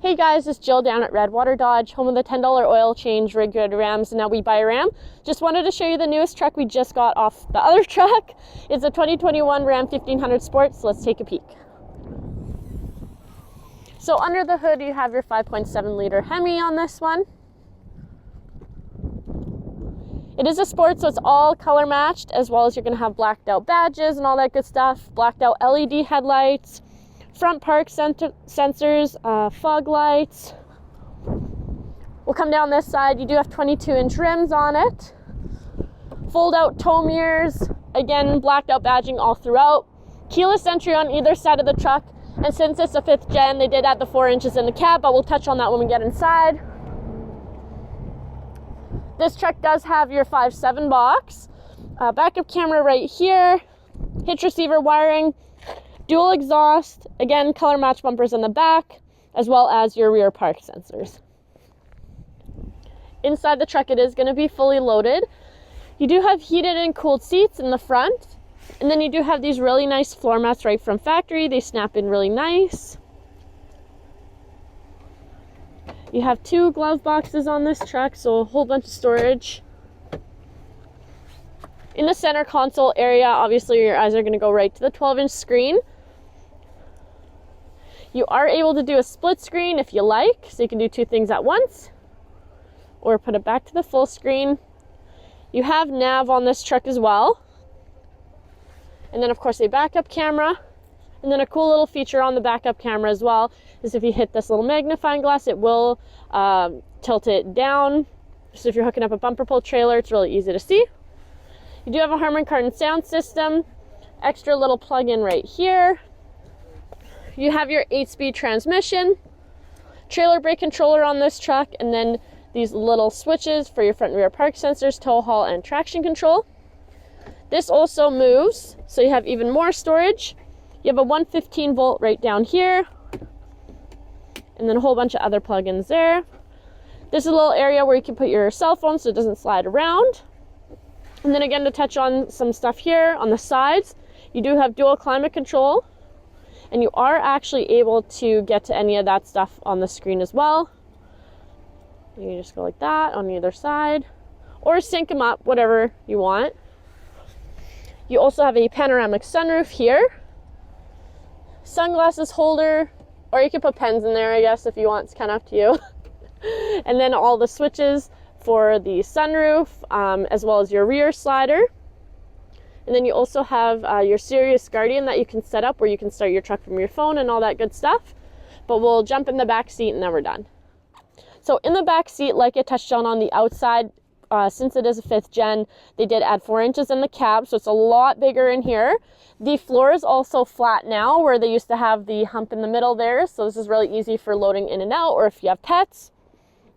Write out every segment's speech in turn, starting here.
Hey guys, it's Jill down at Redwater Dodge, home of the $10 oil change, rig good Rams, and now we buy a Ram. Just wanted to show you the newest truck we just got off the other truck. It's a 2021 Ram 1500 Sport, so let's take a peek. So under the hood, you have your 5.7 liter HEMI on this one. It is a Sport, so it's all color matched, as well as you're gonna have blacked out badges and all that good stuff, blacked out LED headlights, front park sensors, fog lights. We'll come down this side. You do have 22-inch rims on it. Fold out tow mirrors. Again, blacked out badging all throughout. Keyless entry on either side of the truck. And since it's a 5th gen, they did add the 4 inches in the cab, but we'll touch on that when we get inside. This truck does have your 5.7 box. Backup camera right here. Hitch receiver wiring. Dual exhaust, again, color match bumpers in the back, as well as your rear park sensors. Inside the truck, it is going to be fully loaded. You do have heated and cooled seats in the front, and then you do have these really nice floor mats right from factory. They snap in really nice. You have 2 glove boxes on this truck, so a whole bunch of storage. In the center console area, obviously your eyes are going to go right to the 12-inch screen. You are able to do a split screen if you like, so you can do 2 things at once, or put it back to the full screen. You have nav on this truck as well. And then of course a backup camera. And then a cool little feature on the backup camera as well is if you hit this little magnifying glass, it will tilt it down. So if you're hooking up a bumper pull trailer, it's really easy to see. You do have a Harman Kardon sound system, extra little plug-in right here. You have your 8-speed transmission, trailer brake controller on this truck, and then these little switches for your front and rear park sensors, tow haul, and traction control. This also moves, so you have even more storage. You have a 115 volt right down here, and then a whole bunch of other plug-ins there. This is a little area where you can put your cell phone so it doesn't slide around. And then again, to touch on some stuff here on the sides, you do have dual climate control, and you are actually able to get to any of that stuff on the screen as well. You can just go like that on either side, or sync them up, whatever you want. You also have a panoramic sunroof here, sunglasses holder, or you can put pens in there, I guess, if you want. It's kind of up to you. And then all the switches for the sunroof, as well as your rear slider. And then you also have your Sirius Guardian that you can set up where you can start your truck from your phone and all that good stuff. But we'll jump in the back seat and then we're done. So in the back seat, like I touched on the outside, since it is a 5th gen, they did add 4 inches in the cab, so it's a lot bigger in here. The floor is also flat now, where they used to have the hump in the middle there, so this is really easy for loading in and out, or if you have pets.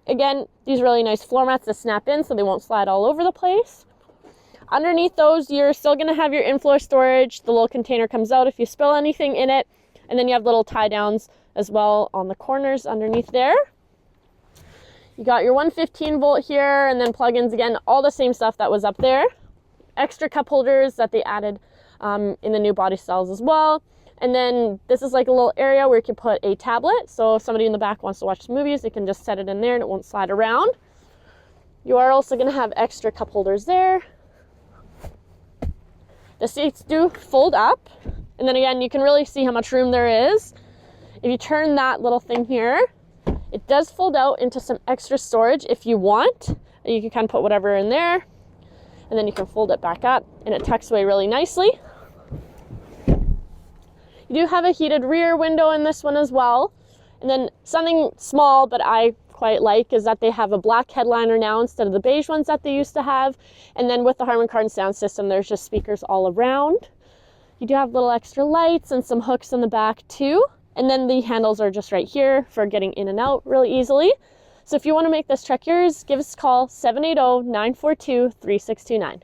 Again, these really nice floor mats that snap in so they won't slide all over the place. Underneath those, you're still going to have your in-floor storage. The little container comes out if you spill anything in it, and then you have little tie downs as well on the corners underneath there. You got your 115 volt here, and then plugins again, all the same stuff that was up there. Extra cup holders that they added in the new body styles as well. And then this is like a little area where you can put a tablet. So if somebody in the back wants to watch movies, they can just set it in there and it won't slide around. You are also going to have extra cup holders there. The seats do fold up. And then again, you can really see how much room there is. If you turn that little thing here, it does fold out into some extra storage if you want. You can kind of put whatever in there, and then you can fold it back up, and it tucks away really nicely. You do have a heated rear window in this one as well. And then something small, but I quite like, is that they have a black headliner now instead of the beige ones that they used to have. And then with the Harman Kardon sound system, there's just speakers all around. You do have little extra lights and some hooks in the back too. And then the handles are just right here for getting in and out really easily. So if you want to make this truck yours, give us a call, 780-942-3629.